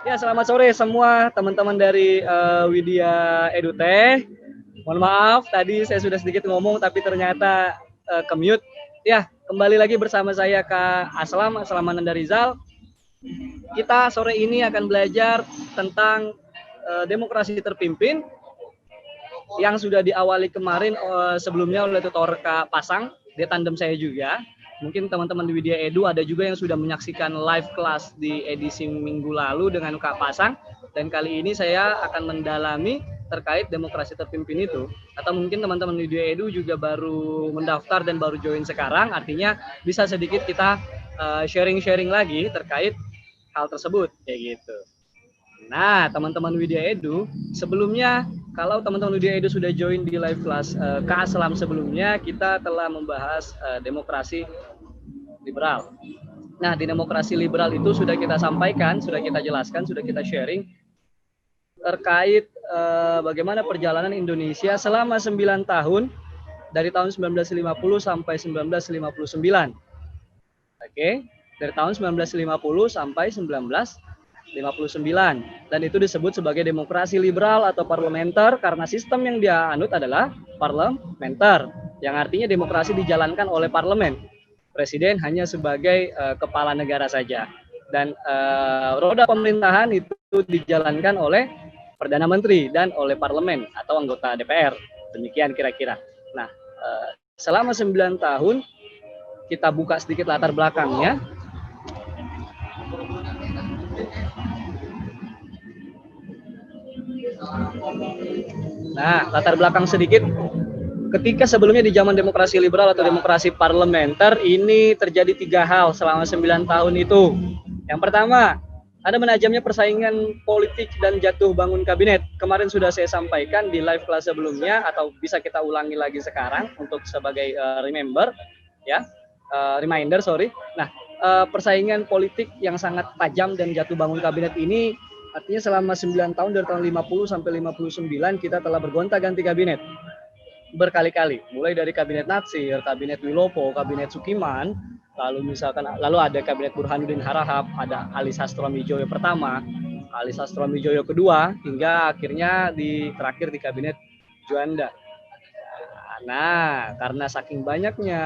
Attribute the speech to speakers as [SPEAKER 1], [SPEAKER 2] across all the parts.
[SPEAKER 1] Ya, selamat sore semua teman-teman dari Widya Edutech. Mohon maaf, tadi saya sudah sedikit ngomong tapi ternyata ke-mute. Ya, kembali lagi bersama saya Kak Aslam, Aslamanan dari Rizal. Kita sore ini akan belajar tentang demokrasi terpimpin yang sudah diawali kemarin sebelumnya oleh tutor Kak Pasang, dia tandem saya juga. Mungkin teman-teman di Widya Edu ada juga yang sudah menyaksikan live class di edisi minggu lalu dengan Kak Pasang. Dan kali ini saya akan mendalami terkait demokrasi terpimpin itu. Atau mungkin teman-teman di Widya Edu juga baru mendaftar dan baru join sekarang. Artinya bisa sedikit kita sharing-sharing lagi terkait hal tersebut. Kayak gitu. Nah, teman-teman Widya Edu, sebelumnya kalau teman-teman Widya Edu sudah join di live class Kak Aslam sebelumnya, kita telah membahas demokrasi liberal. Nah, di demokrasi liberal itu sudah kita sampaikan, sudah kita jelaskan, sudah kita sharing terkait bagaimana perjalanan Indonesia selama 9 tahun dari tahun 1950 sampai 1959. Oke, dari tahun 1950 sampai 1959, dan itu disebut sebagai demokrasi liberal atau parlementer karena sistem yang dia anut adalah parlementer, yang artinya demokrasi dijalankan oleh parlemen. Presiden hanya sebagai kepala negara saja, dan roda pemerintahan itu dijalankan oleh perdana menteri dan oleh parlemen atau anggota DPR. Demikian kira-kira. Nah, selama 9 tahun kita buka sedikit latar belakangnya. Nah, latar belakang sedikit. Ketika sebelumnya di zaman demokrasi liberal atau demokrasi parlementer, ini terjadi 3 hal selama 9 tahun itu. Yang pertama, ada menajamnya persaingan politik dan jatuh bangun kabinet. Kemarin sudah saya sampaikan di live kelas sebelumnya, atau bisa kita ulangi lagi sekarang untuk sebagai reminder. Nah, persaingan politik yang sangat tajam dan jatuh bangun kabinet ini artinya selama 9 tahun dari tahun 50 sampai 59 kita telah bergonta-ganti kabinet berkali-kali, mulai dari kabinet Natsir, kabinet Wilopo, kabinet Sukiman, lalu ada kabinet Burhanuddin Harahap, ada Ali Sastroamidjojo pertama, Ali Sastroamidjojo kedua, hingga akhirnya terakhir di kabinet Juanda. Nah, karena saking banyaknya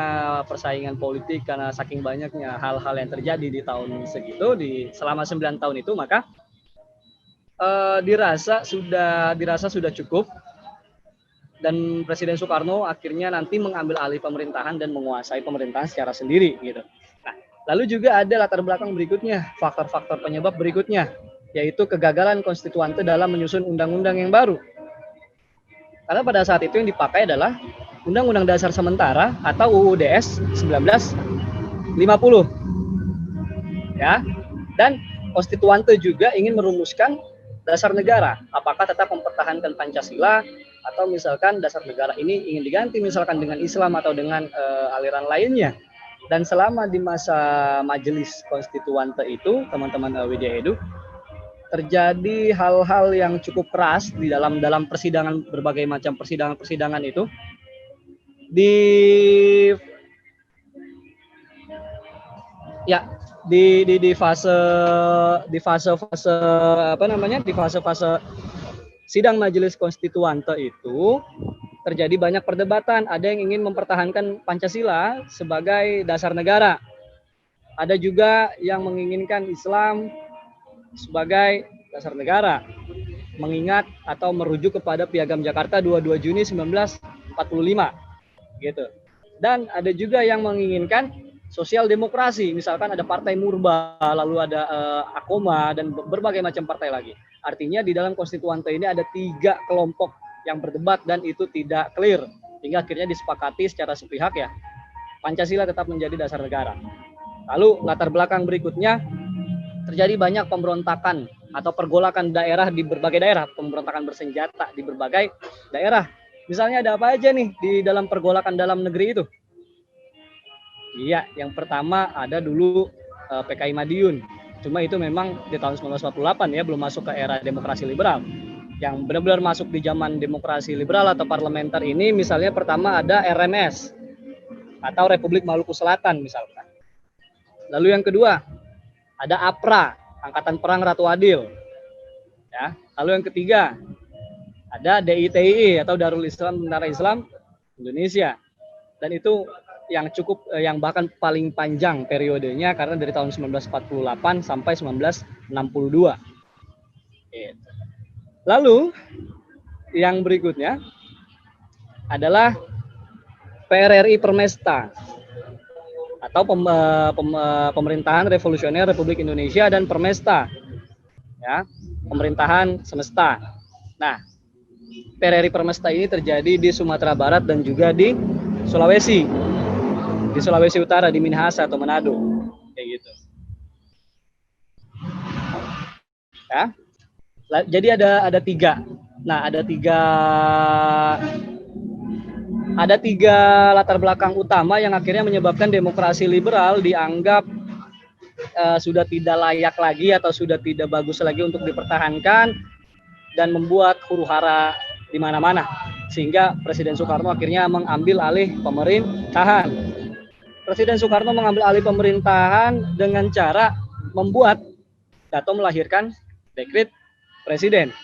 [SPEAKER 1] persaingan politik, karena saking banyaknya hal-hal yang terjadi di tahun segitu, selama 9 tahun itu, maka dirasa sudah cukup, dan Presiden Soekarno akhirnya nanti mengambil alih pemerintahan dan menguasai pemerintahan secara sendiri gitu. Nah, lalu juga ada latar belakang berikutnya, faktor-faktor penyebab berikutnya, yaitu kegagalan konstituante dalam menyusun undang-undang yang baru. Karena pada saat itu yang dipakai adalah Undang-Undang Dasar Sementara atau UUDS 1950. Ya. Dan konstituante juga ingin merumuskan dasar negara. Apakah tetap mempertahankan Pancasila atau misalkan dasar negara ini ingin diganti misalkan dengan Islam atau dengan aliran lainnya. Dan selama di masa majelis konstituante itu, teman-teman Widya Edu, terjadi hal-hal yang cukup keras di dalam persidangan, berbagai macam persidangan itu. Di fase sidang majelis konstituante itu terjadi banyak perdebatan. Ada yang ingin mempertahankan Pancasila sebagai dasar negara. Ada juga yang menginginkan Islam sebagai dasar negara, mengingat atau merujuk kepada Piagam Jakarta 22 Juni 1945 gitu. Dan ada juga yang menginginkan sosial demokrasi, misalkan ada Partai Murba, lalu ada Akoma, dan berbagai macam partai lagi. Artinya di dalam konstituante ini ada 3 kelompok yang berdebat dan itu tidak clear, hingga akhirnya disepakati secara sepihak ya, Pancasila tetap menjadi dasar negara. Lalu latar belakang berikutnya, terjadi banyak pemberontakan atau pergolakan daerah di berbagai daerah, pemberontakan bersenjata di berbagai daerah. Misalnya ada apa aja nih di dalam pergolakan dalam negeri itu? Iya, yang pertama ada dulu PKI Madiun. Cuma itu memang di tahun 1948 ya, belum masuk ke era demokrasi liberal. Yang benar-benar masuk di zaman demokrasi liberal atau parlementer ini, misalnya pertama ada RMS atau Republik Maluku Selatan misalkan. Lalu yang kedua ada APRA, Angkatan Perang Ratu Adil. Ya. Lalu yang ketiga ada DITII atau Darul Islam Tentara Islam Indonesia. Dan itu yang cukup yang bahkan paling panjang periodenya karena dari tahun 1948 sampai 1962. Lalu yang berikutnya adalah PRRI Permesta atau Pemerintahan Revolusioner Republik Indonesia dan Permesta, ya, pemerintahan semesta. Nah, PRRI Permesta ini terjadi di Sumatera Barat dan juga di Sulawesi Utara, di Minahasa atau Manado, kayak gitu. Ya, jadi ada tiga. Nah, ada tiga latar belakang utama yang akhirnya menyebabkan demokrasi liberal dianggap sudah tidak layak lagi atau sudah tidak bagus lagi untuk dipertahankan dan membuat huru-hara di mana-mana, sehingga Presiden Soekarno akhirnya mengambil alih pemerintahan. Presiden Soekarno mengambil alih pemerintahan dengan cara membuat atau melahirkan dekret presiden.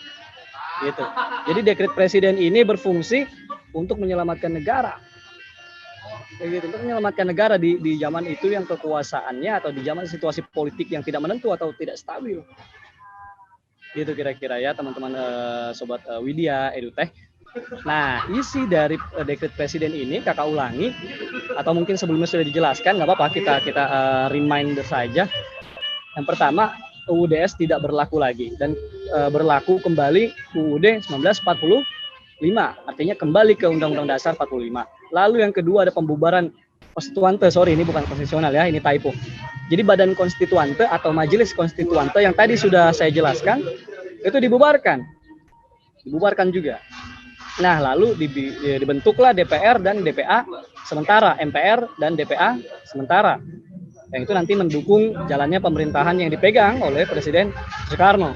[SPEAKER 1] Gitu. Jadi dekret presiden ini berfungsi untuk menyelamatkan negara. Gitu, untuk menyelamatkan negara di zaman itu yang kekuasaannya atau di zaman situasi politik yang tidak menentu atau tidak stabil. Gitu kira-kira ya teman-teman sobat Widya EduTech. Nah, isi dari dekret presiden ini kakak ulangi atau mungkin sebelumnya sudah dijelaskan, nggak apa-apa, kita reminder saja. Yang pertama, UUD-S tidak berlaku lagi dan berlaku kembali UUD 1945, artinya kembali ke Undang-Undang Dasar 45. Lalu yang kedua ada pembubaran konstituante, ini bukan konstitusional ya, ini typo. Jadi Badan Konstituante atau Majelis Konstituante yang tadi sudah saya jelaskan itu dibubarkan juga. Nah, lalu dibentuklah DPR dan DPA sementara, MPR dan DPA sementara. Yang itu nanti mendukung jalannya pemerintahan yang dipegang oleh Presiden Soekarno.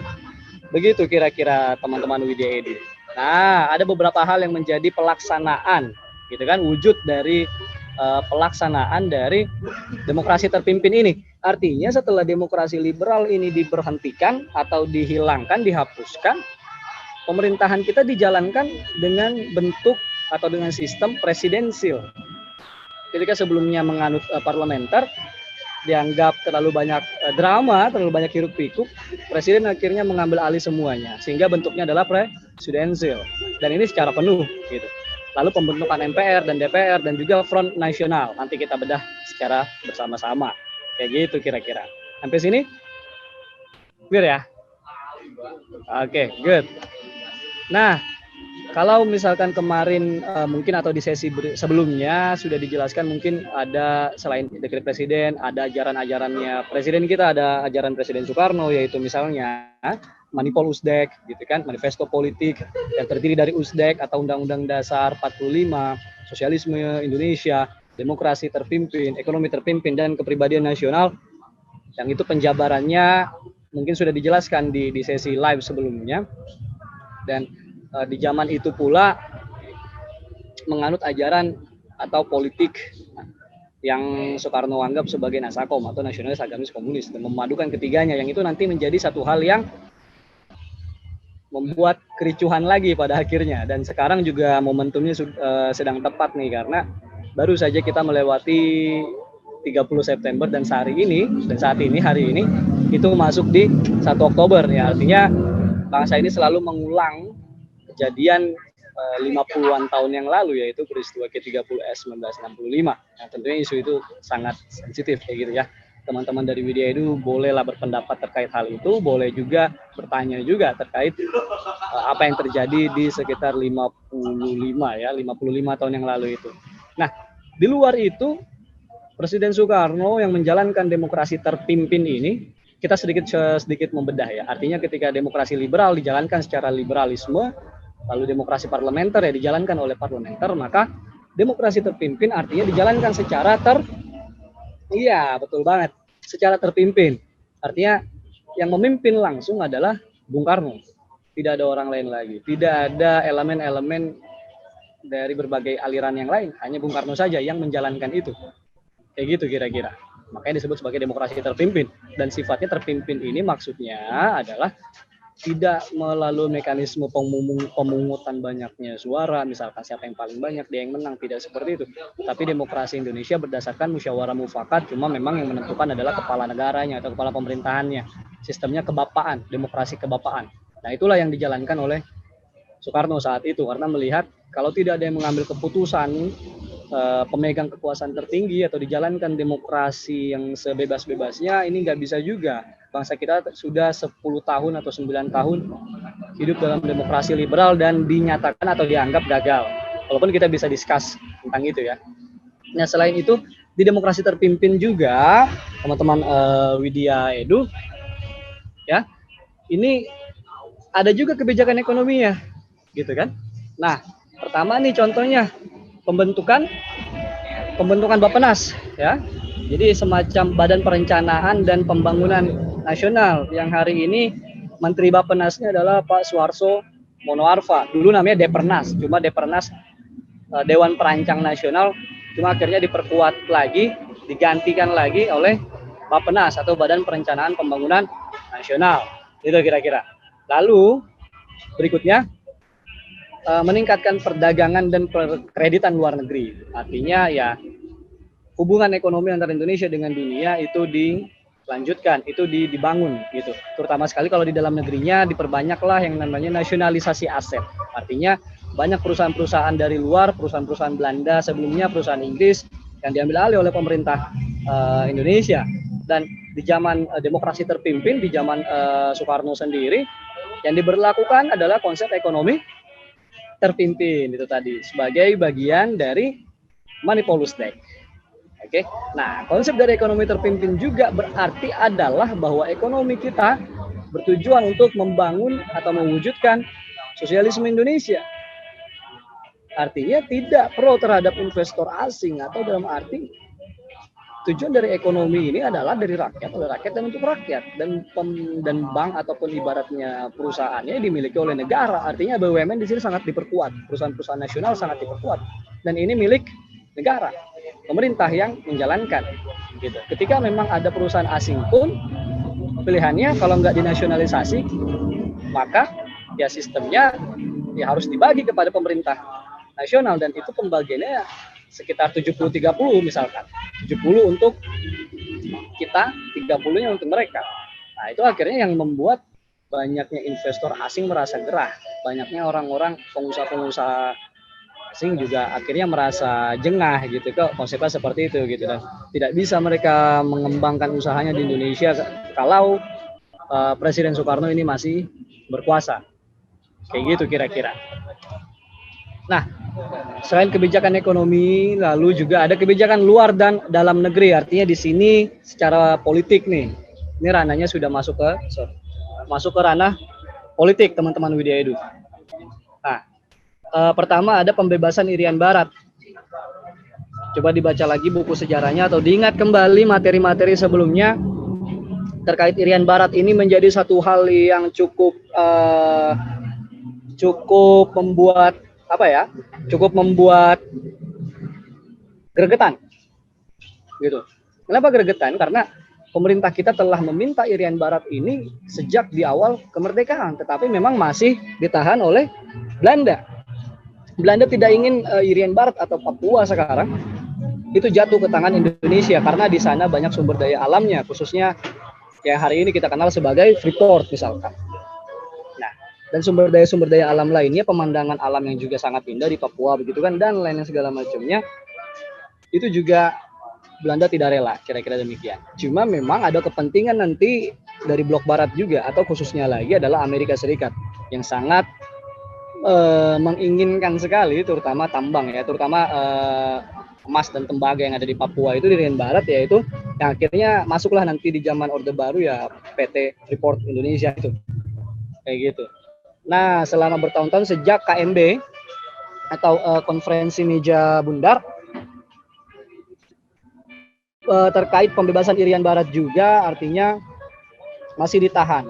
[SPEAKER 1] Begitu kira-kira teman-teman Widya Edu. Nah, ada beberapa hal yang menjadi pelaksanaan, gitu kan, wujud dari pelaksanaan dari demokrasi terpimpin ini. Artinya setelah demokrasi liberal ini diberhentikan atau dihilangkan, dihapuskan, pemerintahan kita dijalankan dengan bentuk atau dengan sistem presidensil. Ketika sebelumnya menganut parlementer, dianggap terlalu banyak drama, terlalu banyak hiruk-pikuk, presiden akhirnya mengambil alih semuanya, sehingga bentuknya adalah presidensil. Dan ini secara penuh, gitu. Lalu pembentukan MPR dan DPR dan juga Front Nasional. Nanti kita bedah secara bersama-sama. Kayak gitu kira-kira. Sampai sini? Clear ya? Oke, good. Nah, kalau misalkan kemarin mungkin atau di sesi sebelumnya sudah dijelaskan, mungkin ada selain dekret presiden, ada ajaran-ajarannya presiden kita, ada ajaran Presiden Soekarno, yaitu misalnya Manifol Usdek, gitu kan, manifesto politik yang terdiri dari Usdek atau Undang-Undang Dasar 45, Sosialisme Indonesia, Demokrasi Terpimpin, Ekonomi Terpimpin, dan Kepribadian Nasional. Yang itu penjabarannya mungkin sudah dijelaskan di sesi live sebelumnya. Dan di zaman itu pula menganut ajaran atau politik yang Soekarno anggap sebagai Nasakom atau nasionalis agamis komunis, dan memadukan ketiganya, yang itu nanti menjadi satu hal yang membuat kericuhan lagi pada akhirnya. Dan sekarang juga momentumnya sedang tepat nih, karena baru saja kita melewati 30 September dan saat ini hari ini itu masuk di 1 Oktober ya. Artinya bangsa ini selalu mengulang kejadian 50-an tahun yang lalu, yaitu peristiwa G30S 1965. Nah, tentunya isu itu sangat sensitif kayak gitu ya. Teman-teman dari Widya Edu bolehlah berpendapat terkait hal itu, boleh juga bertanya juga terkait apa yang terjadi di sekitar 55 tahun yang lalu itu. Nah, di luar itu Presiden Soekarno yang menjalankan demokrasi terpimpin ini, kita sedikit membedah ya. Artinya ketika demokrasi liberal dijalankan secara liberalisme, lalu demokrasi parlementer ya dijalankan oleh parlementer, maka demokrasi terpimpin artinya dijalankan secara betul banget, secara terpimpin. Artinya yang memimpin langsung adalah Bung Karno. Tidak ada orang lain lagi. Tidak ada elemen-elemen dari berbagai aliran yang lain. Hanya Bung Karno saja yang menjalankan itu. Kayak gitu kira-kira. Makanya disebut sebagai demokrasi terpimpin. Dan sifatnya terpimpin ini maksudnya adalah tidak melalui mekanisme pemungutan banyaknya suara, misalkan siapa yang paling banyak dia yang menang, tidak seperti itu. Tapi demokrasi Indonesia berdasarkan musyawarah mufakat, cuma memang yang menentukan adalah kepala negaranya atau kepala pemerintahannya. Sistemnya kebapaan, demokrasi kebapaan. Nah, itulah yang dijalankan oleh Soekarno saat itu, karena melihat kalau tidak ada yang mengambil keputusan, pemegang kekuasaan tertinggi atau dijalankan demokrasi yang sebebas-bebasnya, ini nggak bisa juga. Bangsa kita sudah 10 tahun atau 9 tahun hidup dalam demokrasi liberal dan dinyatakan atau dianggap gagal. Walaupun kita bisa discuss tentang itu ya. Nah, selain itu di demokrasi terpimpin juga teman-teman Widya Edu ya, ini ada juga kebijakan ekonomi ya, gitu kan. Nah, pertama nih contohnya pembentukan Bappenas ya. Jadi semacam Badan Perencanaan dan Pembangunan Nasional yang hari ini Menteri Bappenasnya adalah Pak Suharto Monoarfa. Dulu namanya Depernas, cuma Depernas Dewan Perancang Nasional, cuma akhirnya diperkuat lagi, digantikan lagi oleh Bappenas atau Badan Perencanaan Pembangunan Nasional. Itu kira-kira. Lalu berikutnya meningkatkan perdagangan dan kreditan luar negeri. Artinya ya hubungan ekonomi antara Indonesia dengan dunia itu dilanjutkan, itu dibangun gitu. Terutama sekali kalau di dalam negerinya diperbanyaklah yang namanya nasionalisasi aset. Artinya banyak perusahaan-perusahaan dari luar, perusahaan-perusahaan Belanda sebelumnya, perusahaan Inggris yang diambil alih oleh pemerintah Indonesia. Dan di zaman demokrasi terpimpin, di zaman Soekarno sendiri, yang diberlakukan adalah konsep ekonomi terpimpin itu tadi sebagai bagian dari Manipulus-Dijk. Oke. Nah, konsep dari ekonomi terpimpin juga berarti adalah bahwa ekonomi kita bertujuan untuk membangun atau mewujudkan sosialisme Indonesia. Artinya tidak pro terhadap investor asing, atau dalam arti tujuan dari ekonomi ini adalah dari rakyat, oleh rakyat dan untuk rakyat, dan bank ataupun ibaratnya perusahaannya dimiliki oleh negara. Artinya BUMN di sini sangat diperkuat, perusahaan-perusahaan nasional sangat diperkuat, dan ini milik negara, pemerintah yang menjalankan. Gitu. Ketika memang ada perusahaan asing pun pilihannya kalau nggak dinasionalisasi, maka ya sistemnya ya harus dibagi kepada pemerintah nasional, dan itu pembagiannya sekitar 70-30 misalkan. 70 untuk kita, 30-nya untuk mereka. Nah, itu akhirnya yang membuat banyaknya investor asing merasa gerah. Banyaknya orang-orang pengusaha-pengusaha asing juga akhirnya merasa jengah gitu, kok konsepnya seperti itu gitu, dan tidak bisa mereka mengembangkan usahanya di Indonesia kalau Presiden Soekarno ini masih berkuasa. Kayak gitu kira-kira. Nah, selain kebijakan ekonomi, lalu juga ada kebijakan luar dan dalam negeri. Artinya di sini secara politik nih, ini ranahnya sudah masuk ke ranah politik, teman-teman Widya Edu. Nah, pertama ada pembebasan Irian Barat. Coba dibaca lagi buku sejarahnya atau diingat kembali materi-materi sebelumnya terkait Irian Barat. Ini menjadi satu hal yang cukup membuat gregetan gitu. Kenapa gregetan? Karena pemerintah kita telah meminta Irian Barat ini sejak di awal kemerdekaan, tetapi memang masih ditahan oleh Belanda. Belanda tidak ingin Irian Barat atau Papua sekarang itu jatuh ke tangan Indonesia, karena di sana banyak sumber daya alamnya, khususnya yang hari ini kita kenal sebagai Freeport misalkan. Dan sumber daya alam lainnya, pemandangan alam yang juga sangat indah di Papua begitu kan, dan lainnya segala macamnya, itu juga Belanda tidak rela, kira-kira demikian. Cuma memang ada kepentingan nanti dari blok barat juga, atau khususnya lagi adalah Amerika Serikat yang sangat menginginkan sekali, terutama tambang ya, terutama emas dan tembaga yang ada di Papua itu di Irian Barat, yaitu yang akhirnya masuklah nanti di zaman Orde Baru ya PT Freeport Indonesia itu, kayak gitu. Nah, selama bertahun-tahun sejak KMB atau konferensi meja bundar terkait pembebasan Irian Barat juga, artinya masih ditahan.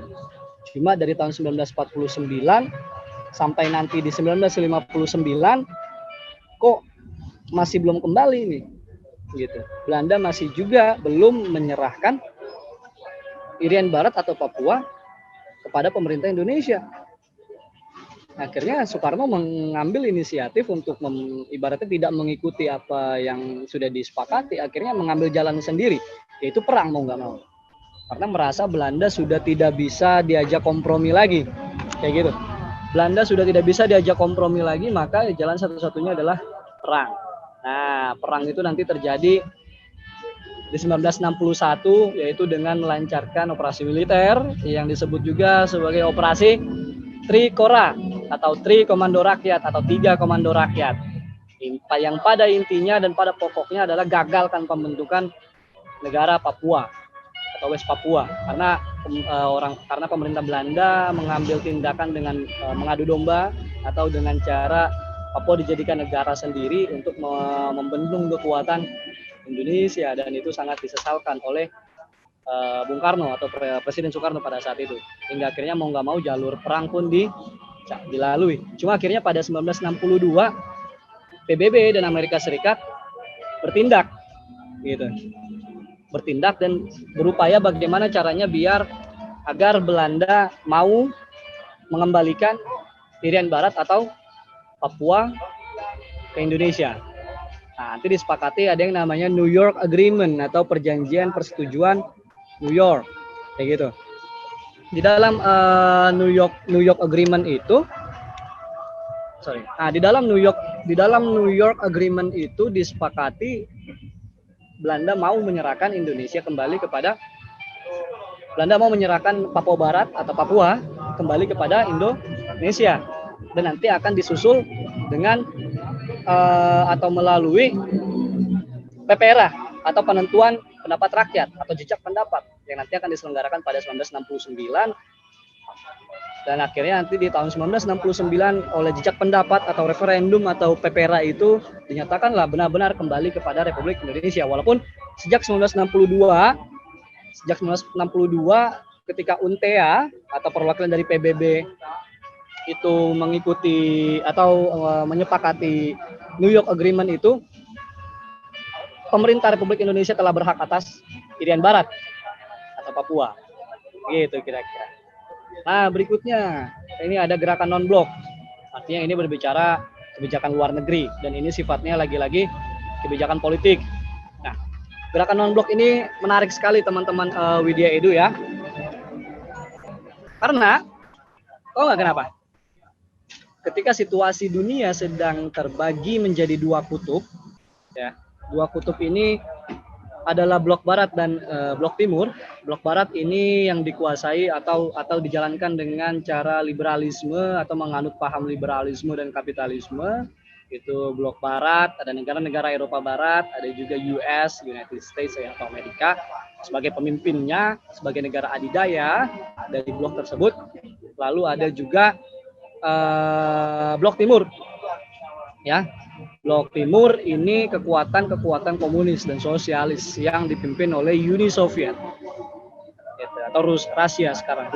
[SPEAKER 1] Cuma dari tahun 1949 sampai nanti di 1959 kok masih belum kembali nih, gitu. Belanda masih juga belum menyerahkan Irian Barat atau Papua kepada pemerintah Indonesia. Akhirnya Soekarno mengambil inisiatif untuk ibaratnya tidak mengikuti apa yang sudah disepakati, akhirnya mengambil jalan sendiri, yaitu perang mau nggak mau. Karena merasa Belanda sudah tidak bisa diajak kompromi lagi, kayak gitu. Belanda sudah tidak bisa diajak kompromi lagi, maka jalan satu-satunya adalah perang. Nah, perang itu nanti terjadi di 1961, yaitu dengan melancarkan operasi militer yang disebut juga sebagai operasi Trikora atau Tri Komando Rakyat atau Tiga Komando Rakyat. Yang pada intinya dan pada pokoknya adalah gagalkan pembentukan negara Papua atau West Papua karena karena pemerintah Belanda mengambil tindakan dengan mengadu domba atau dengan cara Papua dijadikan negara sendiri untuk membendung kekuatan Indonesia, dan itu sangat disesalkan oleh Bung Karno atau Presiden Soekarno pada saat itu, hingga akhirnya mau nggak mau jalur perang pun dilalui. Cuma akhirnya pada 1962 PBB dan Amerika Serikat bertindak gitu, bertindak dan berupaya bagaimana caranya biar agar Belanda mau mengembalikan Irian Barat atau Papua ke Indonesia. Nah, nanti disepakati ada yang namanya New York Agreement atau perjanjian persetujuan New York, kayak gitu. Di dalam New York Agreement itu, di dalam New York Agreement itu disepakati Belanda mau menyerahkan Indonesia kembali kepada Belanda mau menyerahkan Papua Barat atau Papua kembali kepada Indonesia, dan nanti akan disusul dengan atau melalui PPRA atau penentuan pendapat rakyat atau jejak pendapat yang nanti akan diselenggarakan pada 1969, dan akhirnya nanti di tahun 1969 oleh jejak pendapat atau referendum atau PPRA itu dinyatakanlah benar-benar kembali kepada Republik Indonesia. Walaupun sejak 1962 ketika UNTEA atau perwakilan dari PBB itu mengikuti atau menyepakati New York Agreement itu, pemerintah Republik Indonesia telah berhak atas Irian Barat atau Papua, gitu kira-kira. Nah, berikutnya ini ada gerakan non-blok, artinya ini berbicara kebijakan luar negeri dan ini sifatnya lagi-lagi kebijakan politik. Nah, gerakan non-blok ini menarik sekali teman-teman Widya Edu ya, karena nggak kenapa? Ketika situasi dunia sedang terbagi menjadi dua kutub, ya, dua kutub ini adalah blok barat dan blok timur. Blok barat ini yang dikuasai atau dijalankan dengan cara liberalisme atau menganut paham liberalisme dan kapitalisme. Itu blok barat, ada negara-negara Eropa Barat, ada juga US, United States atau Amerika sebagai pemimpinnya, sebagai negara adidaya dari blok tersebut. Lalu ada juga blok timur, ya. Blok timur ini kekuatan komunis dan sosialis yang dipimpin oleh Uni Soviet, atau Rusia sekarang,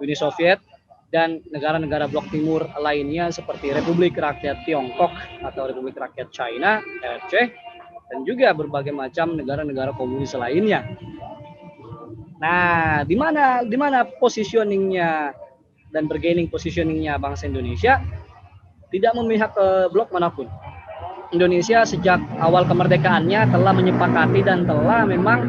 [SPEAKER 1] Uni Soviet, dan negara-negara blok timur lainnya seperti Republik Rakyat Tiongkok atau Republik Rakyat China (RRC), dan juga berbagai macam negara-negara komunis lainnya. Nah, di mana positioningnya dan bargaining positioningnya bangsa Indonesia? Tidak memihak ke blok manapun. Indonesia sejak awal kemerdekaannya telah menyepakati dan telah memang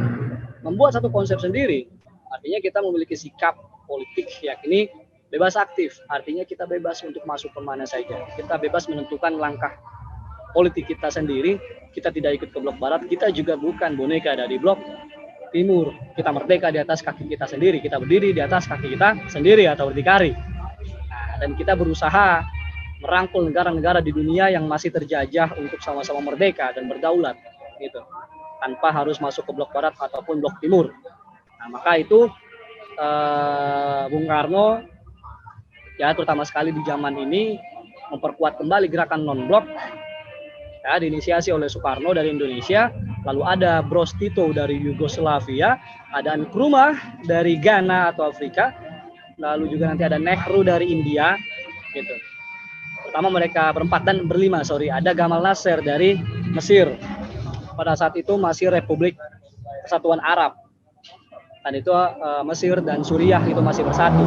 [SPEAKER 1] membuat satu konsep sendiri. Artinya kita memiliki sikap politik yakni bebas aktif. Artinya kita bebas untuk masuk kemana saja. Kita bebas menentukan langkah politik kita sendiri. Kita tidak ikut ke blok barat. Kita juga bukan boneka dari blok timur. Kita merdeka di atas kaki kita sendiri. Kita berdiri di atas kaki kita sendiri atau berdikari. Nah, dan kita berusaha merangkul negara-negara di dunia yang masih terjajah untuk sama-sama merdeka dan berdaulat, gitu, tanpa harus masuk ke blok barat ataupun blok timur. Nah, maka itu Bung Karno ya terutama sekali di zaman ini memperkuat kembali gerakan non-blok, ya, diinisiasi oleh Soekarno dari Indonesia, lalu ada Broz Tito dari Yugoslavia, ada Nkrumah dari Ghana atau Afrika, lalu juga nanti ada Nehru dari India, gitu. Pertama mereka berempat dan berlima, ada Gamal Nasser dari Mesir. Pada saat itu masih Republik Kesatuan Arab. Dan itu Mesir dan Suriah itu masih bersatu.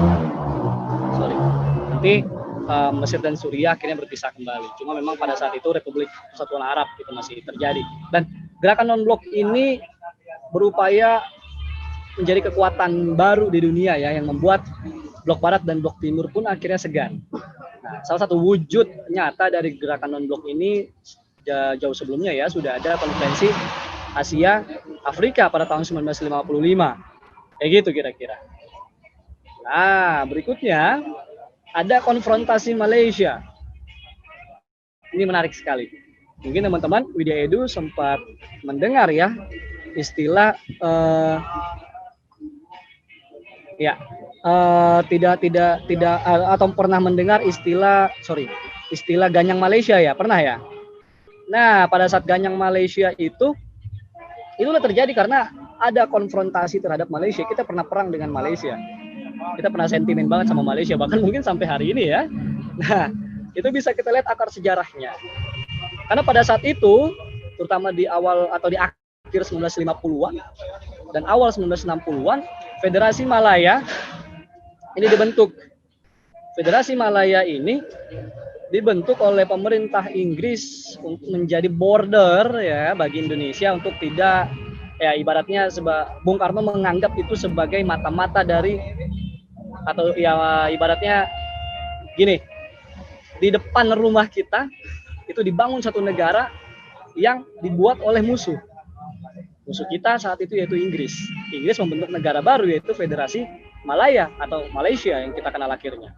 [SPEAKER 1] Sorry. Nanti Mesir dan Suriah akhirnya berpisah kembali. Cuma memang pada saat itu Republik Persatuan Arab itu masih terjadi. Dan gerakan non-blok ini berupaya menjadi kekuatan baru di dunia ya, yang membuat blok barat dan blok timur pun akhirnya segan. Nah, salah satu wujud nyata dari gerakan non-blok ini jauh sebelumnya ya, sudah ada konferensi Asia Afrika pada tahun 1955. Kayak gitu kira-kira. Nah, berikutnya ada konfrontasi Malaysia. Ini menarik sekali. Mungkin teman-teman Widya Edu sempat mendengar ya istilah tidak atau pernah mendengar istilah Ganyang Malaysia ya, pernah ya? Nah, pada saat Ganyang Malaysia itu terjadi karena ada konfrontasi terhadap Malaysia. Kita pernah perang dengan Malaysia. Kita pernah sentimen banget sama Malaysia, bahkan mungkin sampai hari ini ya. Nah, itu bisa kita lihat akar sejarahnya. Karena pada saat itu, terutama di awal atau di akhir 1950-an dan awal 1960-an, Federasi Malaya ini dibentuk. Federasi Malaya ini dibentuk oleh pemerintah Inggris untuk menjadi border ya bagi Indonesia, untuk tidak ya ibaratnya Bung Karno menganggap itu sebagai mata-mata dari, atau ya ibaratnya gini, di depan rumah kita itu dibangun satu negara yang dibuat oleh musuh kita saat itu, yaitu Inggris. Inggris membentuk negara baru, yaitu Federasi Malaya atau Malaysia yang kita kenal akhirnya.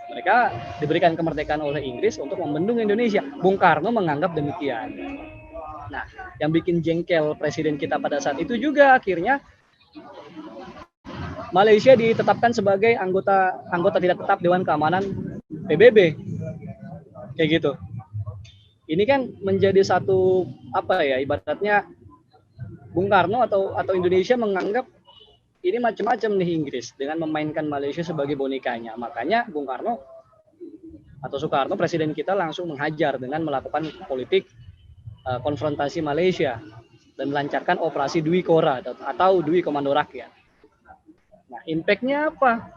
[SPEAKER 1] Mereka diberikan kemerdekaan oleh Inggris untuk membendung Indonesia. Bung Karno menganggap demikian. Nah, yang bikin jengkel presiden kita pada saat itu juga akhirnya Malaysia ditetapkan sebagai anggota tidak tetap Dewan Keamanan PBB. Kayak gitu. Ini kan menjadi satu ibaratnya Bung Karno atau Indonesia menganggap ini macam-macam nih Inggris dengan memainkan Malaysia sebagai bonekanya. Makanya Bung Karno atau Soekarno, presiden kita, langsung menghajar dengan melakukan politik konfrontasi Malaysia dan melancarkan operasi Dwi Kora atau Dwi Komando Rakyat. Nah, impact-nya apa?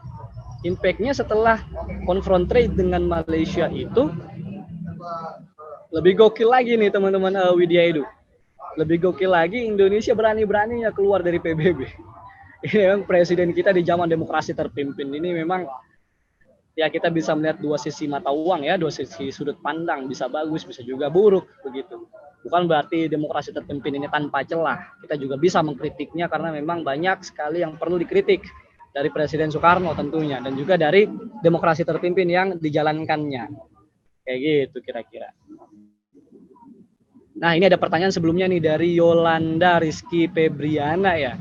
[SPEAKER 1] Impact-nya setelah konfrontasi dengan Malaysia itu lebih gokil lagi nih teman-teman Widya Edu. Lebih gokil lagi, Indonesia berani-beraninya keluar dari PBB. Ini memang presiden kita di zaman demokrasi terpimpin ini memang ya kita bisa melihat dua sisi mata uang ya, dua sisi sudut pandang, bisa bagus, bisa juga buruk begitu. Bukan berarti demokrasi terpimpin ini tanpa celah. Kita juga bisa mengkritiknya karena memang banyak sekali yang perlu dikritik dari Presiden Soekarno tentunya, dan juga dari demokrasi terpimpin yang dijalankannya. Kayak gitu kira-kira. Nah, ini ada pertanyaan sebelumnya nih dari Yolanda Rizky Febriana ya.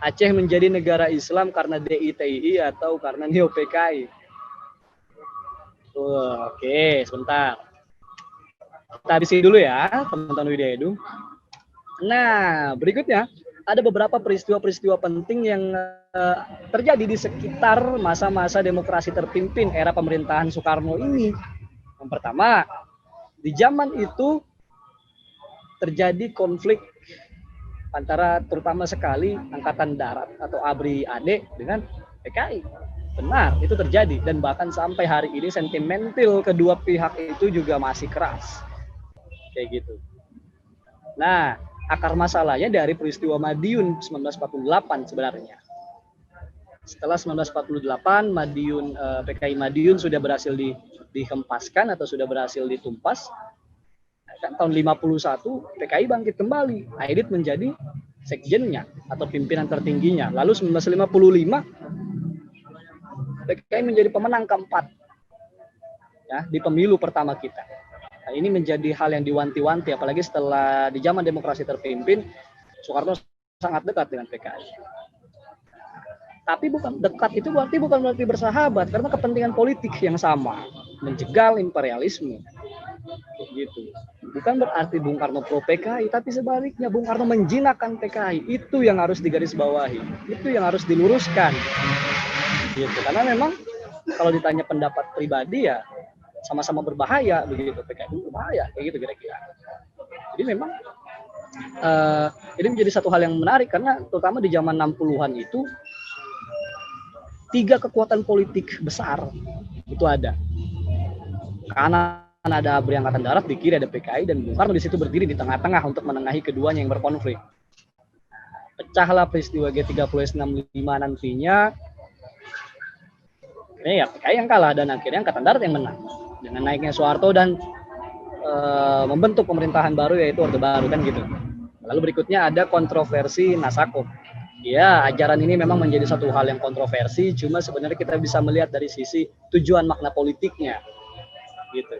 [SPEAKER 1] Aceh menjadi negara Islam karena DITI atau karena Neo-PKI? Oke, sebentar. Kita habisi dulu ya, teman-teman Widya Edu. Nah, berikutnya ada beberapa peristiwa-peristiwa penting yang terjadi di sekitar masa-masa demokrasi terpimpin era pemerintahan Soekarno ini. Yang pertama, di zaman itu terjadi konflik antara terutama sekali Angkatan Darat atau ABRI AD dengan PKI. Benar, itu terjadi, dan bahkan sampai hari ini sentimental kedua pihak itu juga masih keras. Kayak gitu. Nah, akar masalahnya dari peristiwa Madiun 1948 sebenarnya. Setelah 1948, PKI Madiun sudah berhasil dihempaskan atau sudah berhasil ditumpas. Tahun 51 PKI bangkit kembali. Aidit menjadi sekjennya atau pimpinan tertingginya. Lalu 1955 PKI menjadi pemenang keempat ya di pemilu pertama kita. Nah, ini menjadi hal yang diwanti-wanti, apalagi setelah di zaman demokrasi terpimpin Soekarno sangat dekat dengan PKI. Tapi bukan dekat itu bukan berarti bersahabat, karena kepentingan politik yang sama, menjegal imperialisme. Gitu. Bukan berarti Bung Karno pro PKI, tapi sebaliknya Bung Karno menjinakkan PKI. Itu yang harus digarisbawahi, itu yang harus diluruskan. Gitu. Karena memang kalau ditanya pendapat pribadi ya sama-sama berbahaya begitu, PKI berbahaya kayak gitu kira-kira. Jadi memang ini menjadi satu hal yang menarik karena terutama di zaman 60-an itu 3 kekuatan politik besar itu ada. Kanan ada ABRI Angkatan Darat, di kiri ada PKI, dan Bung Karno di situ berdiri di tengah-tengah untuk menengahi keduanya yang berkonflik. Pecahlah peristiwa G30S65 nantinya. Ya PKI yang kalah dan akhirnya Angkatan Darat yang menang dengan naiknya Soeharto dan membentuk pemerintahan baru yaitu Orde Baru kan gitu. Lalu berikutnya ada kontroversi Nasakom. Ya, ajaran ini memang menjadi satu hal yang kontroversi, cuma sebenarnya kita bisa melihat dari sisi tujuan makna politiknya. Gitu.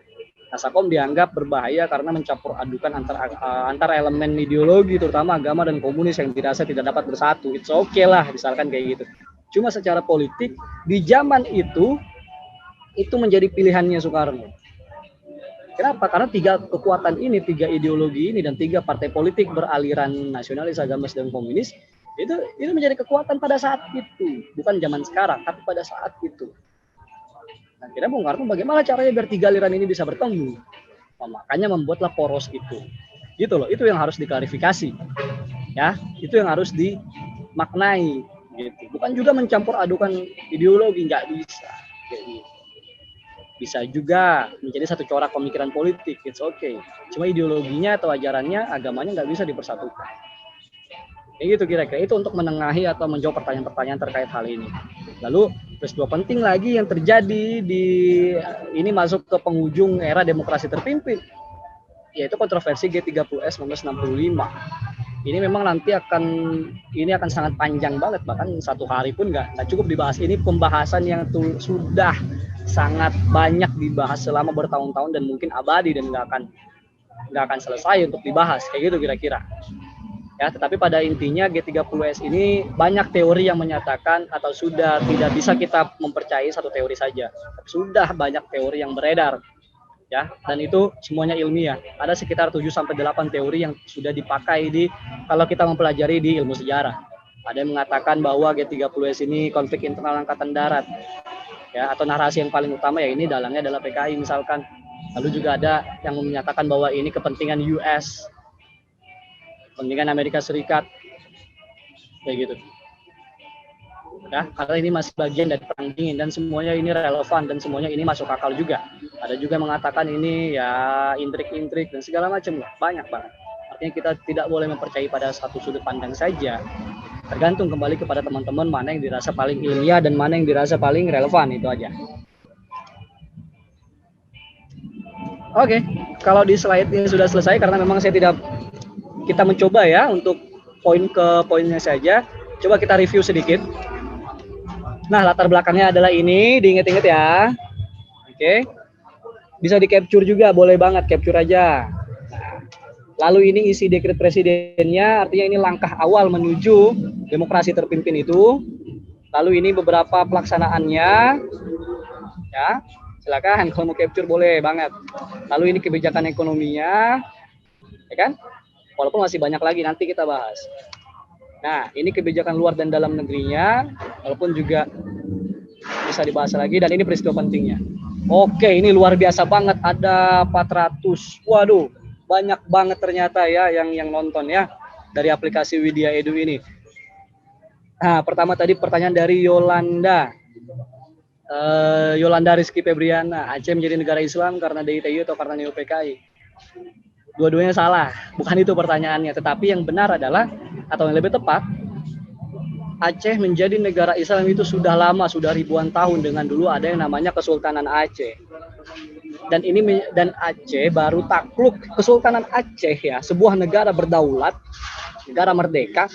[SPEAKER 1] Nasakom dianggap berbahaya karena mencampur adukan antar elemen ideologi terutama agama dan komunis yang dirasa tidak dapat bersatu. It's okay lah misalkan kayak gitu. Cuma secara politik di zaman itu menjadi pilihannya Soekarno. Kenapa? Karena 3 kekuatan ini, 3 ideologi ini dan 3 partai politik beraliran nasionalis, agamis dan komunis itu menjadi kekuatan pada saat itu, bukan zaman sekarang, tapi pada saat itu. Akhirnya Bung Karno bagaimana caranya biar 3 aliran ini bisa bertemu? Nah, makanya membuatlah poros itu. Gitu loh, itu yang harus diklarifikasi. Ya, itu yang harus dimaknai gitu. Bukan juga mencampur adukan ideologi, nggak bisa. Jadi, bisa juga menjadi satu corak pemikiran politik, it's okay. Cuma ideologinya atau ajarannya, agamanya nggak bisa dipersatukan. Kayak gitu kira-kira, itu untuk menengahi atau menjawab pertanyaan-pertanyaan terkait hal ini. Lalu peristiwa penting lagi yang terjadi ini masuk ke penghujung era demokrasi terpimpin, yaitu kontroversi G30S 1965. Ini memang nanti akan sangat panjang banget, bahkan 1 hari pun nggak cukup dibahas. Ini pembahasan yang sudah sangat banyak dibahas selama bertahun-tahun dan mungkin abadi dan nggak akan selesai untuk dibahas kayak gitu kira-kira. Ya, tetapi pada intinya G30S ini banyak teori yang menyatakan atau sudah tidak bisa kita mempercayai satu teori saja. Sudah banyak teori yang beredar. Ya, dan itu semuanya ilmiah. Ada sekitar 7-8 teori yang sudah dipakai kalau kita mempelajari di ilmu sejarah. Ada yang mengatakan bahwa G30S ini konflik internal Angkatan Darat. Ya, atau narasi yang paling utama ya ini dalangnya adalah PKI misalkan. Lalu juga ada yang menyatakan bahwa ini kepentingan US, kepentingan Amerika Serikat, kayak gitu. Ya, karena ini masih bagian dari perang dingin dan semuanya ini relevan dan semuanya ini masuk akal juga. Ada juga yang mengatakan ini ya intrik-intrik dan segala macam, banyak banget. Artinya kita tidak boleh mempercayai pada satu sudut pandang saja. Tergantung kembali kepada teman-teman mana yang dirasa paling ilmiah dan mana yang dirasa paling relevan, itu aja. Oke, kalau di slide ini sudah selesai karena memang kita mencoba ya untuk poin ke poinnya saja. Coba kita review sedikit. Nah, latar belakangnya adalah ini, diingat-ingat ya. Oke. Bisa di-capture juga, boleh banget capture aja. Nah, lalu ini isi dekret presidennya, artinya ini langkah awal menuju demokrasi terpimpin itu. Lalu ini beberapa pelaksanaannya. Ya, silakan kalau mau capture boleh banget. Lalu ini kebijakan ekonominya. Ya kan? Walaupun masih banyak lagi, nanti kita bahas. Nah, ini kebijakan luar dan dalam negerinya, walaupun juga bisa dibahas lagi, dan ini peristiwa pentingnya. Oke, ini luar biasa banget, ada 400. Waduh, banyak banget ternyata ya yang nonton ya, dari aplikasi Widya Edu ini. Nah, pertama tadi pertanyaan dari Yolanda. Yolanda Rizky Febriana, Aceh menjadi negara Islam karena DITU atau karena Neo-PKI? Dua-duanya salah, bukan itu pertanyaannya. Tetapi yang benar adalah, atau yang lebih tepat, Aceh menjadi negara Islam itu sudah lama, sudah ribuan tahun, dengan dulu ada yang namanya Kesultanan Aceh. Dan Aceh baru takluk, Kesultanan Aceh ya, sebuah negara berdaulat, negara merdeka,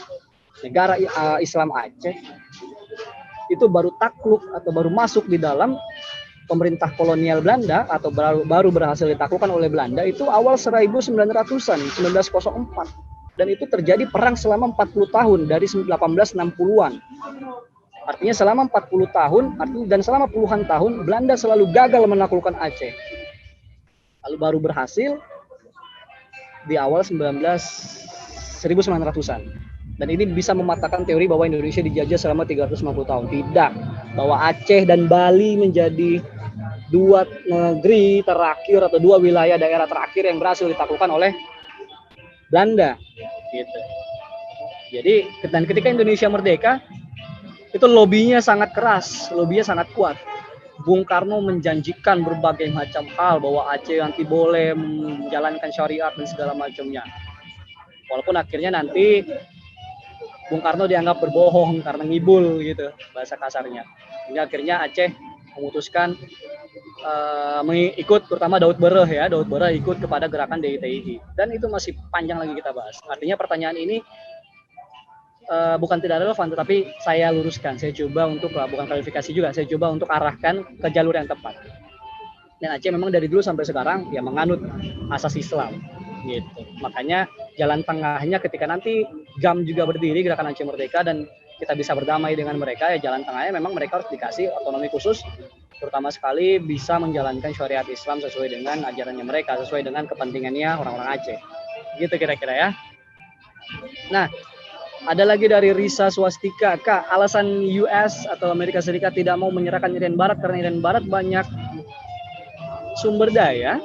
[SPEAKER 1] negara Islam Aceh, itu baru takluk atau baru masuk di dalam pemerintah kolonial Belanda atau baru berhasil ditaklukkan oleh Belanda itu awal 1900-an, 1904. Dan itu terjadi perang selama 40 tahun dari 1860-an. Artinya selama 40 tahun dan selama puluhan tahun Belanda selalu gagal menaklukkan Aceh. Lalu baru berhasil di awal 1900-an. Dan ini bisa mematahkan teori bahwa Indonesia dijajah selama 350 tahun. Tidak, bahwa Aceh dan Bali menjadi 2 negeri terakhir atau 2 wilayah daerah terakhir yang berhasil ditaklukkan oleh Belanda. gitu. Jadi dan ketika Indonesia merdeka itu lobbynya sangat keras, lobbynya sangat kuat. Bung Karno menjanjikan berbagai macam hal bahwa Aceh nanti boleh menjalankan syariat dan segala macamnya. Walaupun akhirnya nanti Bung Karno dianggap berbohong karena ngibul gitu bahasa kasarnya. Hingga akhirnya Aceh memutuskan mengikut terutama Daud Bereh ya, Daud Bereh ikut kepada gerakan DITII. Dan itu masih panjang lagi kita bahas. Artinya pertanyaan ini bukan tidak relevan, tetapi saya luruskan. Saya coba untuk bukan klarifikasi juga, saya coba untuk arahkan ke jalur yang tepat. Dan Aceh memang dari dulu sampai sekarang ya menganut asas Islam gitu. Makanya jalan tengahnya ketika nanti GAM juga berdiri, Gerakan Aceh Merdeka, dan kita bisa berdamai dengan mereka, ya jalan tengahnya memang mereka harus dikasih otonomi khusus, terutama sekali bisa menjalankan syariat Islam sesuai dengan ajarannya mereka, sesuai dengan kepentingannya orang-orang Aceh. Gitu kira-kira ya. Nah, ada lagi dari Risa Swastika, Kak, alasan US atau Amerika Serikat tidak mau menyerahkan Irian Barat karena Irian Barat banyak sumber daya,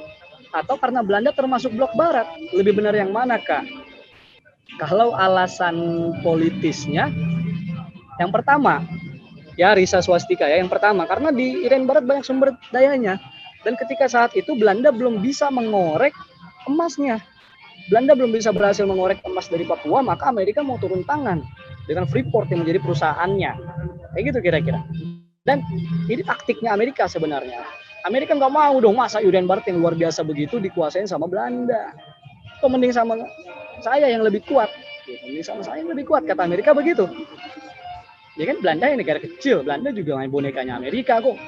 [SPEAKER 1] atau karena Belanda termasuk blok barat? Lebih benar yang mana, Kak? Kalau alasan politisnya, yang pertama, ya Risa Swastika ya, yang pertama, karena di Irian Barat banyak sumber dayanya. Dan ketika saat itu Belanda belum bisa mengorek emasnya. Belanda belum bisa berhasil mengorek emas dari Papua, maka Amerika mau turun tangan dengan Freeport yang menjadi perusahaannya. Kayak gitu kira-kira. Dan ini taktiknya Amerika sebenarnya. Amerika nggak mau dong masa Irian Barat yang luar biasa begitu dikuasain sama Belanda. Kok mending sama saya yang lebih kuat. Mending sama saya yang lebih kuat, kata Amerika begitu. Ya kan Belanda yang negara kecil, Belanda juga main bonekanya Amerika kok.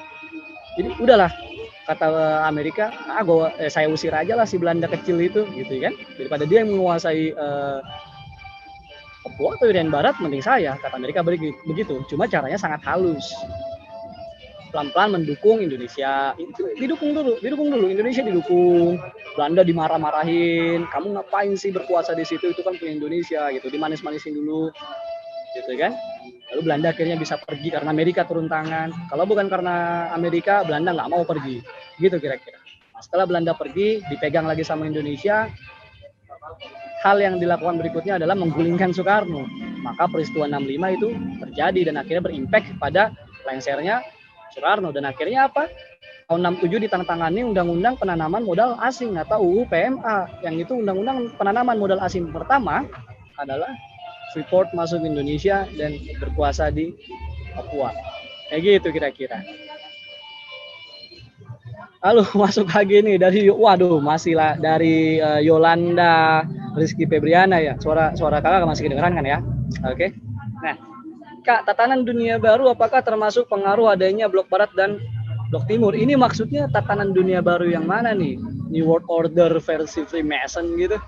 [SPEAKER 1] Jadi udahlah, kata Amerika, saya usir aja lah si Belanda kecil itu, gitu kan. Daripada dia yang menguasai Papua atau Irian Barat, mending saya, kata Amerika begitu. Cuma caranya sangat halus. Pelan-pelan mendukung Indonesia. Itu didukung dulu. Indonesia didukung. Belanda dimarah-marahin. Kamu ngapain sih berkuasa di situ? Itu kan punya Indonesia gitu. Dimanis-manisin dulu. Gitu kan? Lalu Belanda akhirnya bisa pergi karena Amerika turun tangan. Kalau bukan karena Amerika, Belanda nggak mau pergi. Gitu kira-kira. Nah, setelah Belanda pergi, dipegang lagi sama Indonesia, hal yang dilakukan berikutnya adalah menggulingkan Soekarno. Maka peristiwa 65 itu terjadi dan akhirnya berimpact pada lengsernya Soekarno. Dan akhirnya apa? Tahun 67 ditandatangani Undang-Undang Penanaman Modal Asing atau UU PMA. Yang itu Undang-Undang Penanaman Modal Asing pertama adalah Freeport masuk Indonesia dan berkuasa di Papua. Kayak gitu kira-kira. Lalu masuk lagi nih dari masih lah dari Yolanda Rizky Febriana ya. Suara kakak masih kedengeran kan ya? Oke. Nah, Kak, tatanan dunia baru apakah termasuk pengaruh adanya blok barat dan blok timur? Ini maksudnya tatanan dunia baru yang mana nih? New World Order versi Freemason gitu?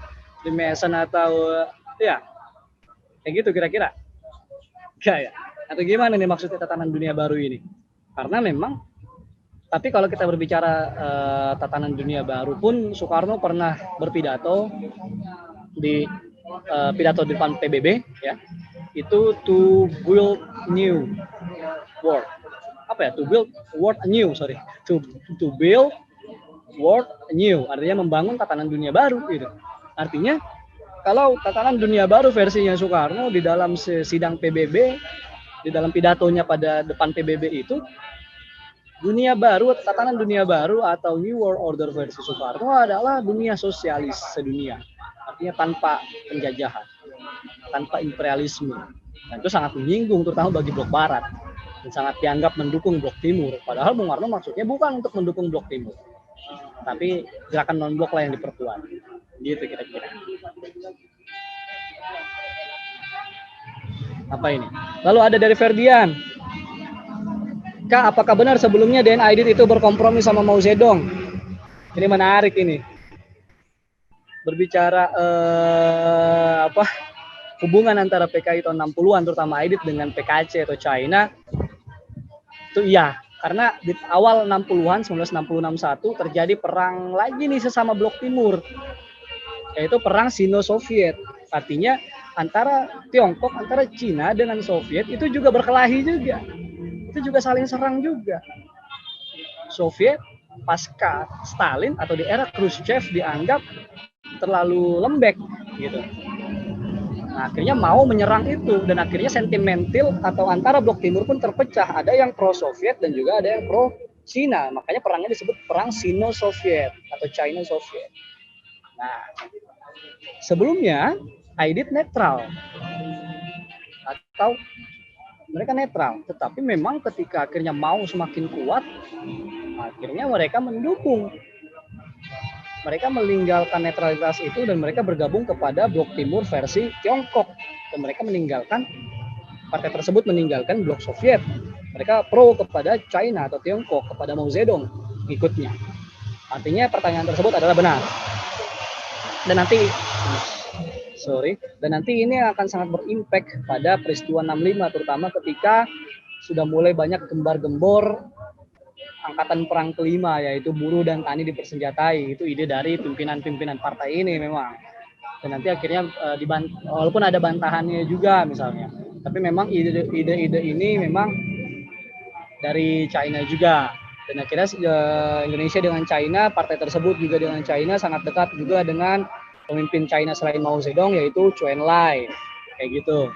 [SPEAKER 1] Freemason atau ya kayak gitu kira-kira? Ya. Atau gimana nih maksudnya tatanan dunia baru ini? Karena memang, tapi kalau kita berbicara tatanan dunia baru pun, Soekarno pernah berpidato di pidato di depan PBB ya. Itu to build new world. Apa ya? To build world anew, sorry. To build world anew, artinya membangun tatanan dunia baru gitu. Artinya kalau tatanan dunia baru versinya Soekarno di dalam sidang PBB, di dalam pidatonya pada depan PBB itu, dunia baru, tatanan dunia baru atau New World Order versi Soekarno adalah dunia sosialis sedunia. Artinya tanpa penjajahan, tanpa imperialisme. Dan itu sangat menyinggung terutama bagi blok barat. Dan sangat dianggap mendukung blok timur. Padahal Bung Karno maksudnya bukan untuk mendukung blok timur. Tapi gerakan non-blok lah yang diperkuat. Gitu kira-kira. Apa ini? Lalu ada dari Ferdian. Kak, apakah benar sebelumnya DN Aidit itu berkompromi sama Mao Zedong? Ini menarik ini. Berbicara hubungan antara PKI tahun 60-an terutama Aidit dengan PKC atau China. Itu iya, karena di awal 60-an 1960-61 terjadi perang lagi nih sesama blok timur. Yaitu perang Sino-Soviet. Artinya antara Tiongkok, antara Cina dengan Soviet itu juga berkelahi juga. Itu juga saling serang juga. Soviet pasca Stalin atau di era Khrushchev dianggap terlalu lembek gitu. Nah, akhirnya mau menyerang itu, dan akhirnya sentimental atau antara blok timur pun terpecah. Ada yang pro Soviet dan juga ada yang pro Cina. Makanya perangnya disebut perang Sino-Soviet atau China-Soviet. Nah, sebelumnya Aidit netral atau mereka netral, tetapi memang ketika akhirnya mau semakin kuat, akhirnya mereka mendukung. Mereka meninggalkan netralitas itu dan mereka bergabung kepada blok timur versi Tiongkok, dan mereka meninggalkan, partai tersebut meninggalkan blok Soviet. Mereka pro kepada China atau Tiongkok, kepada Mao Zedong ikutnya. Artinya pertanyaan tersebut adalah benar. Dan nanti ini akan sangat berimpact pada peristiwa 65, terutama ketika sudah mulai banyak gembar-gembor angkatan perang kelima, yaitu buruh dan tani dipersenjatai. Itu ide dari pimpinan-pimpinan partai ini memang. Dan nanti akhirnya walaupun ada bantahannya juga misalnya, tapi memang ide-ide ini memang dari China juga. Dan akhirnya Indonesia dengan China, partai tersebut juga dengan China sangat dekat juga dengan pemimpin China selain Mao Zedong, yaitu Zhou Enlai, kayak gitu.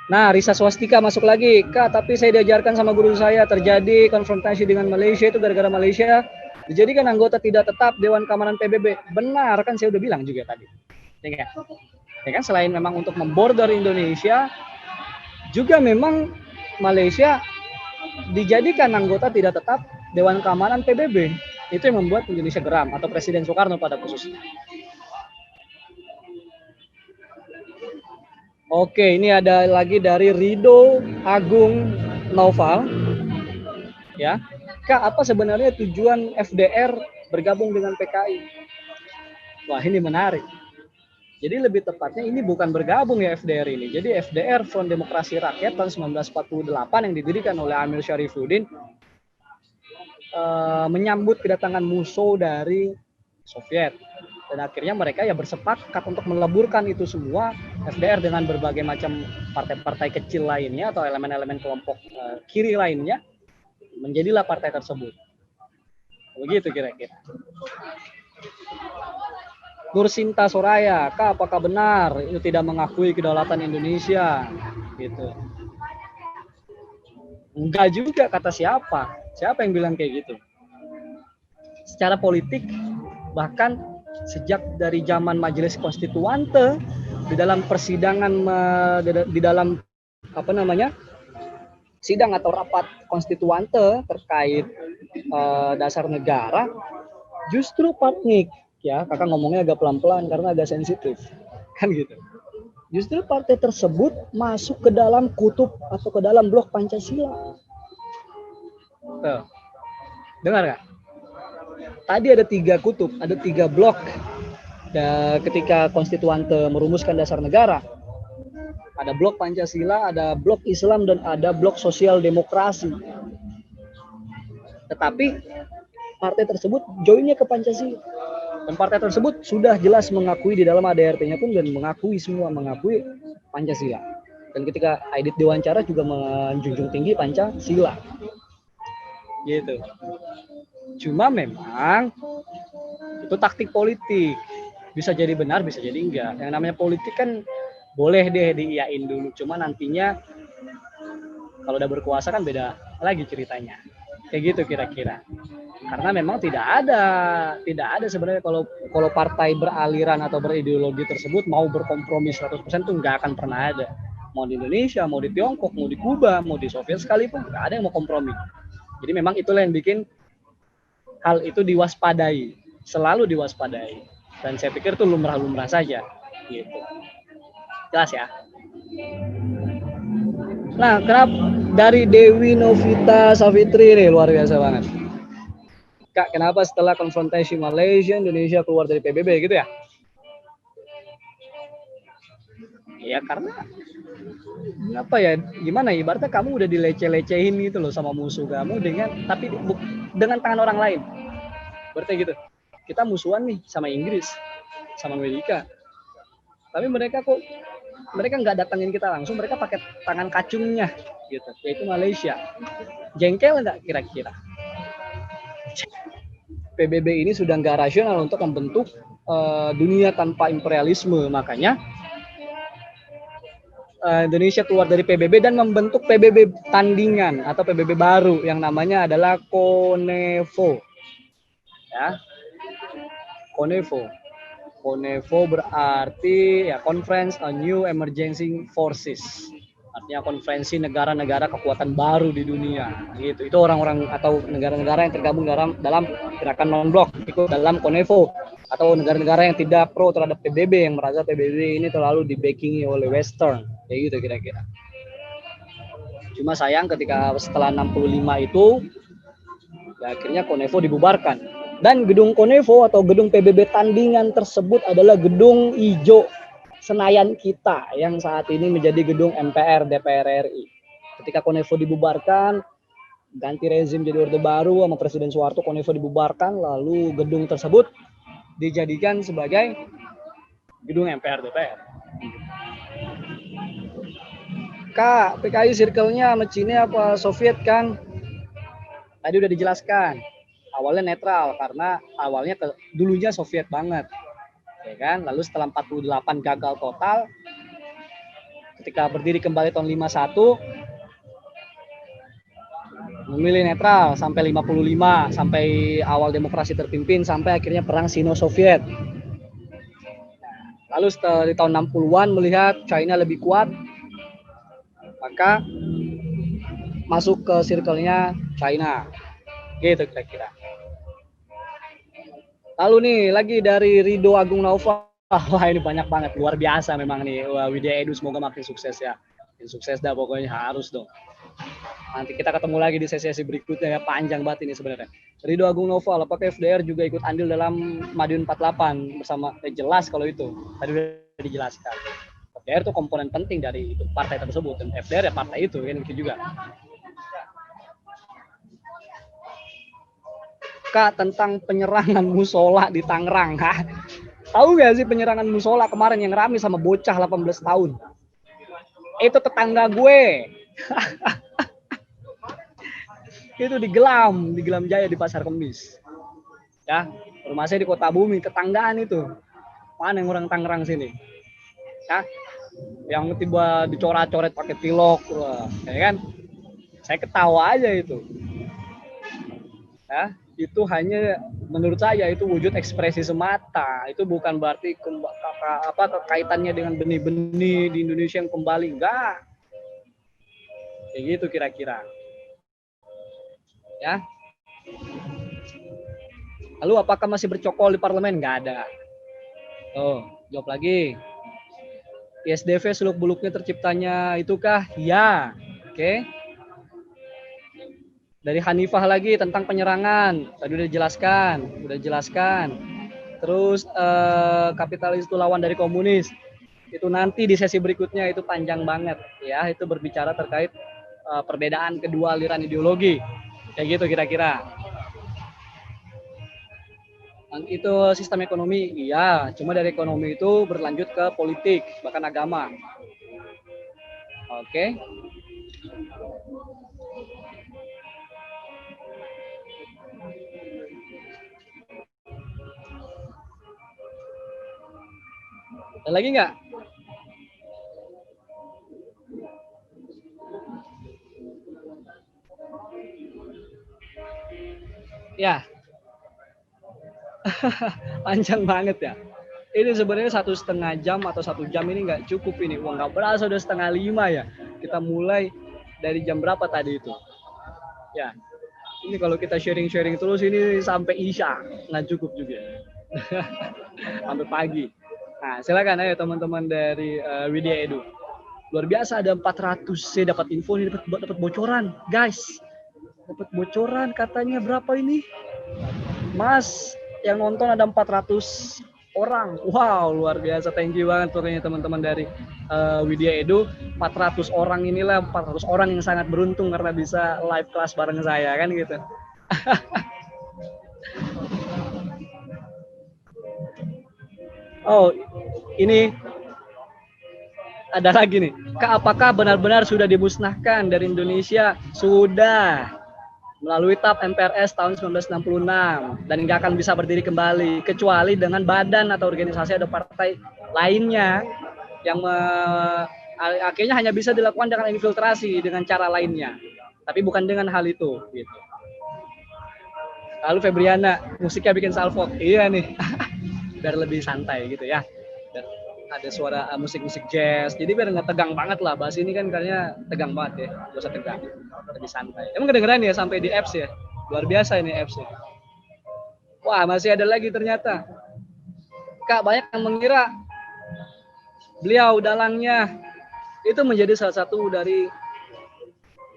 [SPEAKER 1] Nah, Risa Swastika masuk lagi. Kak, tapi saya diajarkan sama guru saya terjadi konfrontasi dengan Malaysia itu gara-gara Malaysia dijadikan anggota tidak tetap Dewan Keamanan PBB. Benar, kan saya udah bilang juga tadi. Ya kan, selain memang untuk memborder Indonesia, juga memang Malaysia dijadikan anggota tidak tetap Dewan Keamanan PBB. Itu yang membuat Indonesia geram, atau Presiden Soekarno pada khususnya. Oke, ini ada lagi dari Rido Agung Noval. Ya, Kak, apa sebenarnya tujuan FDR bergabung dengan PKI? Wah, ini menarik. Jadi lebih tepatnya ini bukan bergabung ya FDR ini. Jadi FDR, Front Demokrasi Rakyat, tahun 1948 yang didirikan oleh Amir Syarifuddin, menyambut kedatangan musuh dari Soviet. Dan akhirnya mereka ya bersepakat untuk meleburkan itu semua, FDR dengan berbagai macam partai-partai kecil lainnya atau elemen-elemen kelompok kiri lainnya, menjadilah partai tersebut. Begitu kira-kira. Nursinta Soraya, Kak, apakah benar itu tidak mengakui kedaulatan Indonesia? Gitu. Enggak juga, kata siapa? Siapa yang bilang kayak gitu? Secara politik, bahkan sejak dari zaman Majelis Konstituante, di dalam persidangan, di dalam sidang atau rapat konstituante terkait dasar negara, justru partnik, ya kakak ngomongnya agak pelan-pelan karena agak sensitif, kan gitu. Justru partai tersebut masuk ke dalam kutub atau ke dalam blok Pancasila. Tuh. Dengar nggak? Tadi ada 3 kutub, ada 3 blok. Ketika konstituante merumuskan dasar negara, ada blok Pancasila, ada blok Islam, dan ada blok sosial demokrasi. Tetapi partai tersebut joinnya ke Pancasila. Dan partai tersebut sudah jelas mengakui di dalam ADRT-nya pun, dan mengakui Pancasila. Dan ketika Aidit diwawancara juga menjunjung tinggi Pancasila. Gitu. Cuma memang itu taktik politik. Bisa jadi benar, bisa jadi enggak. Yang namanya politik kan boleh deh diiyain dulu. Cuma nantinya kalau udah berkuasa kan beda lagi ceritanya. Kayak gitu kira-kira. Karena memang tidak ada sebenarnya kalau partai beraliran atau berideologi tersebut mau berkompromi 100% itu nggak akan pernah ada. Mau di Indonesia, mau di Tiongkok, mau di Kuba, mau di Soviet sekalipun, nggak ada yang mau kompromi. Jadi memang itulah yang bikin hal itu diwaspadai, selalu diwaspadai. Dan saya pikir itu lumrah-lumrah saja. Gitu. Jelas ya? Nah, kenapa dari Dewi Novita Savitri nih, luar biasa banget. Kak, kenapa setelah konfrontasi Malaysia, Indonesia keluar dari PBB gitu ya? Ya karena apa ya, gimana ya, ibaratnya kamu udah dilece-lecehin gitu loh sama musuh kamu dengan tangan orang lain. Berarti gitu. Kita musuhan nih sama Inggris, sama Amerika. Tapi mereka nggak datangin kita langsung, mereka pakai tangan kacungnya gitu, yaitu Malaysia. Jengkel nggak kira-kira? PBB ini sudah nggak rasional untuk membentuk dunia tanpa imperialisme. Makanya Indonesia keluar dari PBB dan membentuk PBB tandingan atau PBB baru yang namanya adalah CONEVO. Ya. CONEVO. CONEVO berarti ya Conference on New Emerging Forces. Artinya konferensi negara-negara kekuatan baru di dunia. Gitu. Itu orang-orang atau negara-negara yang tergabung dalam gerakan non-blok ikut dalam CONEVO, atau negara-negara yang tidak pro terhadap PBB, yang merasa PBB ini terlalu dibackingi oleh Western. Kayak gitu kira-kira. Cuma sayang ketika setelah 65 itu ya akhirnya CONEVO dibubarkan. Dan gedung CONEVO atau gedung PBB tandingan tersebut adalah gedung hijau Senayan kita yang saat ini menjadi gedung MPR DPR RI. Ketika CONEVO dibubarkan, ganti rezim jadi Orde Baru sama Presiden Soeharto, CONEVO dibubarkan, lalu gedung tersebut dijadikan sebagai gedung MPR DPR. Kak, PKI circle-nya sama Cina apa Soviet, Kang? Tadi udah dijelaskan. Awalnya netral karena awalnya dulunya Soviet banget. Ya kan? Lalu setelah 48 gagal total, ketika berdiri kembali tahun 51 memilih netral sampai 55, sampai awal demokrasi terpimpin, sampai akhirnya perang Sino-Soviet. Lalu setelah di tahun 60-an melihat China lebih kuat, maka masuk ke circle-nya China. Gitu kira-kira. Lalu nih lagi dari Ridho Agung Naufal. Wah ini banyak banget, luar biasa memang nih. Wah, Widya Edu semoga makin sukses ya. Makin sukses dah pokoknya, harus dong. Nanti kita ketemu lagi di sesi berikutnya ya, panjang banget ini sebenarnya. Ridho Agung Naufal, apakah FDR juga ikut andil dalam Madiun 48 bersama? Jelas kalau itu. Tadi udah dijelaskan. FDR itu komponen penting dari itu partai tersebut, dan FDR ya partai itu kan gitu juga. Kak, tentang penyerangan musola di Tangerang. Tahu gak sih penyerangan musola kemarin yang rame sama bocah 18 tahun? Itu tetangga gue. Itu di Gelam Jaya di Pasar Kemis. Ya, rumah saya di Kota Bumi, tetanggaan itu. Mana yang orang Tangerang sini? Ya, yang tiba dicoret-coret pakai pilok, ya kan? Saya ketawa aja itu. Ya, itu hanya menurut saya itu wujud ekspresi semata. Itu bukan berarti kaitannya dengan benih-benih di Indonesia yang kembali, enggak. Kayak gitu kira-kira. Ya. Lalu apakah masih bercokol di parlemen? Enggak ada. Jawab lagi. ISDV seluk-beluknya terciptanya itukah? Ya. Oke. Dari Hanifah lagi tentang penyerangan. Tadi udah dijelaskan. Terus kapitalis itu lawan dari komunis. Itu nanti di sesi berikutnya, itu panjang banget ya. Itu berbicara terkait perbedaan kedua aliran ideologi. Kayak gitu kira-kira. Itu sistem ekonomi, iya. Cuma dari ekonomi itu berlanjut ke politik, bahkan agama. Oke. Ada lagi nggak? Ya. Panjang banget ya. Ini sebenarnya 1,5 jam atau 1 jam ini nggak cukup ini. Wah, nggak berasa udah 4:30 ya. Kita mulai dari jam berapa tadi itu? Ya. Ini kalau kita sharing-sharing terus ini sampai Isya, nggak cukup juga. Sampai pagi. Nah, silakan ayo teman-teman dari Widya Edu. Luar biasa, ada 400. Saya dapat info ini, dapat bocoran, guys. Dapat bocoran katanya berapa ini? Mas, yang nonton ada 400 orang. Wow, luar biasa. Thank you banget pokoknya teman-teman dari Widya Edu. 400 orang inilah 400 orang yang sangat beruntung karena bisa live kelas bareng saya kan gitu. Oh, ini ada lagi nih. Kak, apakah benar-benar sudah dimusnahkan dari Indonesia? Sudah. melalui TAP MPRS tahun 1966 dan nggak akan bisa berdiri kembali kecuali dengan badan atau organisasi atau partai lainnya yang akhirnya hanya bisa dilakukan dengan infiltrasi dengan cara lainnya, tapi bukan dengan hal itu gitu. Lalu Febriana, musiknya bikin salvo. Iya nih. Biar lebih santai gitu ya. Dan ada suara musik-musik jazz. Jadi biar nggak tegang banget lah. Bahas ini kan kayaknya tegang banget ya. Gak usah tegang. Lebih santai. Emang kedengeran ya sampai di apps ya? Luar biasa ini apps ya. Wah, masih ada lagi ternyata. Kak, banyak yang mengira beliau dalangnya itu menjadi salah satu dari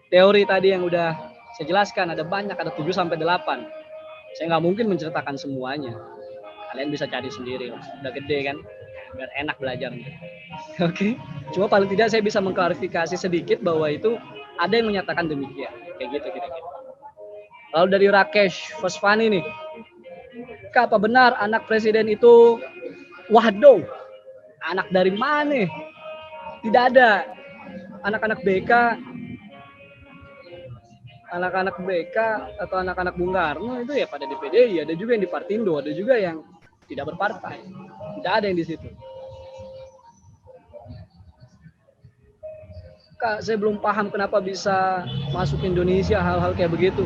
[SPEAKER 1] teori tadi yang udah saya jelaskan. Ada banyak, ada 7 sampai 8. Saya nggak mungkin menceritakan semuanya. Kalian bisa cari sendiri lah. Udah gede kan, biar enak belajarnya. Oke. Cuma paling tidak saya bisa mengklarifikasi sedikit bahwa itu ada yang menyatakan demikian. Kayak gitu kira-kira. Lalu dari Rakesh Fosfani nih. Kak, apa benar anak presiden itu Wahdo? Anak dari mana? Tidak ada. Anak-anak BK atau anak-anak Bung Karno itu ya pada di PDI, ada juga yang di Partindo, ada juga yang tidak berpartai. Tidak ada yang di situ. Kak, saya belum paham kenapa bisa masuk Indonesia hal-hal kayak begitu.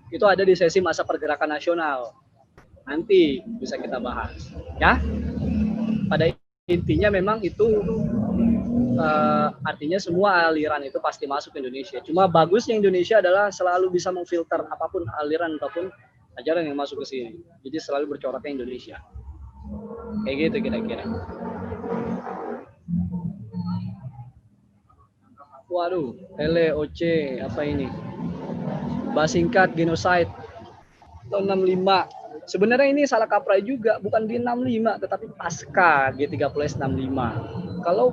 [SPEAKER 1] Itu ada di sesi masa pergerakan nasional. Nanti bisa kita bahas. Ya, pada intinya memang itu artinya semua aliran itu pasti masuk ke Indonesia. Cuma bagusnya Indonesia adalah selalu bisa memfilter apapun aliran ataupun ajaran yang masuk ke sini. Jadi selalu bercoraknya Indonesia. Kayak gitu kira-kira. Waduh, LOC apa ini? Bahas singkat genocide tahun 65. Sebenarnya ini salah kaprah juga, bukan di 65 tetapi pasca G30S 65. Kalau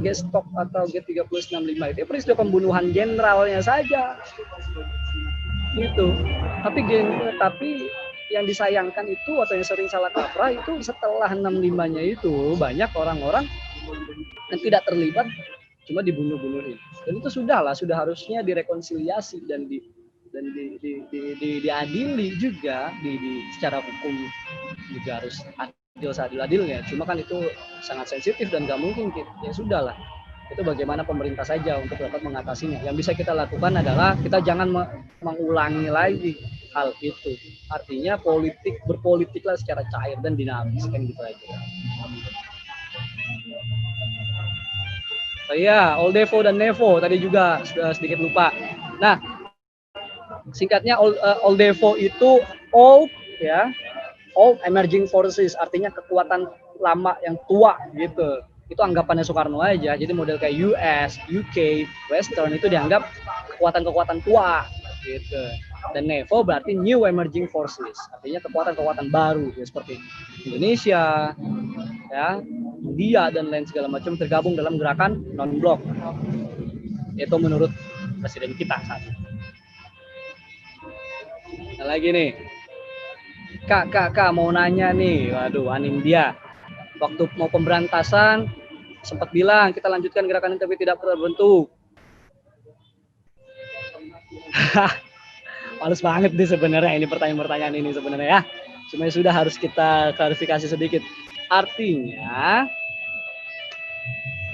[SPEAKER 1] Gestok atau G30S 65 itu peristiwa pembunuhan jenderalnya saja. Gitu. Tapi yang disayangkan itu atau yang sering salah kaprah itu setelah 65-nya itu banyak orang-orang yang tidak terlibat cuma dibunuh-bunuhin. Dan itu sudah harusnya direkonsiliasi dan diadili juga secara hukum juga harus seadil-adilnya. Cuma kan itu sangat sensitif dan nggak mungkin ya sudahlah. Itu bagaimana pemerintah saja untuk dapat mengatasinya. Yang bisa kita lakukan adalah kita jangan mengulangi lagi hal itu. Artinya berpolitiklah secara cair dan dinamis kan gitu aja. Oh iya, Oldevo dan Nevo tadi juga sudah sedikit lupa. Nah, singkatnya Oldevo itu old emerging forces, artinya kekuatan lama yang tua gitu. Itu anggapannya Soekarno aja. Jadi model kayak US, UK, Western itu dianggap kekuatan-kekuatan tua gitu. Dan Nevo berarti new emerging forces, artinya kekuatan-kekuatan baru ya, seperti Indonesia, ya, India dan lain segala macam tergabung dalam gerakan non-blok. Itu menurut presiden kita saat ini. Nah, lagi nih. Kak, mau nanya nih. Waduh, Anindya. Waktu mau pemberantasan sempat bilang kita lanjutkan gerakan ini tapi tidak terbentuk. Males banget nih sebenarnya ini pertanyaan-pertanyaan ini sebenarnya ya. Cuma sudah harus kita klarifikasi sedikit. Artinya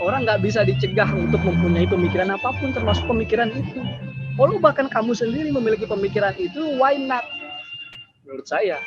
[SPEAKER 1] orang nggak bisa dicegah untuk mempunyai pemikiran apapun termasuk pemikiran itu. Kalau bahkan kamu sendiri memiliki pemikiran itu, why not? Menurut saya.